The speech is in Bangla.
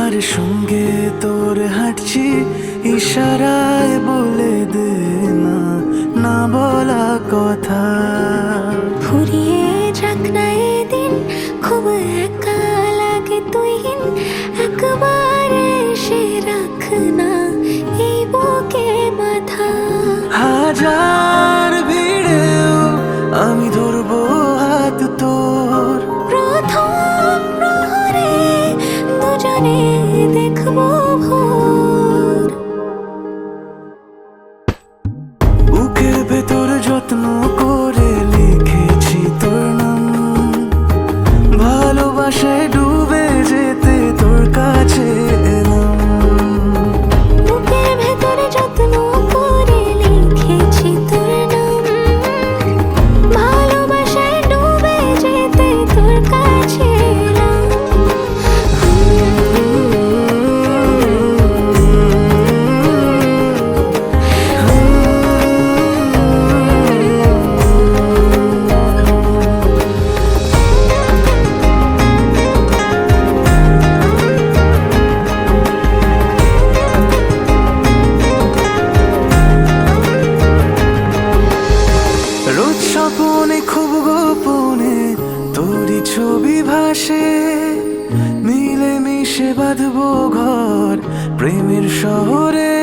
আর সঙ্গে তোর হাঁটছি, ইশারায় বলে দে না না বলা কথা। ফুরিয়ে যাক না এদিন, খুব একা লাগে তুইহীন, একবার এসে রাখ না এই বুকে মাথা। হাজার ভিড়েও আমি ধরবো হাত তোর, প্রথম প্রহরে দুজনে দেখবো ভোর। বুকের ভেতর যত্ন করে লিখেছি তোর নাম, ভালোবাসায় ডুবে যেতে তোর কাছে এলাম। বুকের ভেতরে যত্ন করে লিখেছি তোর নাম, ভালোবাসায় ডুবে যেতে তোর কাছে এলাম। রোজ স্বপনে খুব গোপনে তোরই ছবি ভাসে, মিলে মিশে বাঁধবো ঘর প্রেমের শহরে।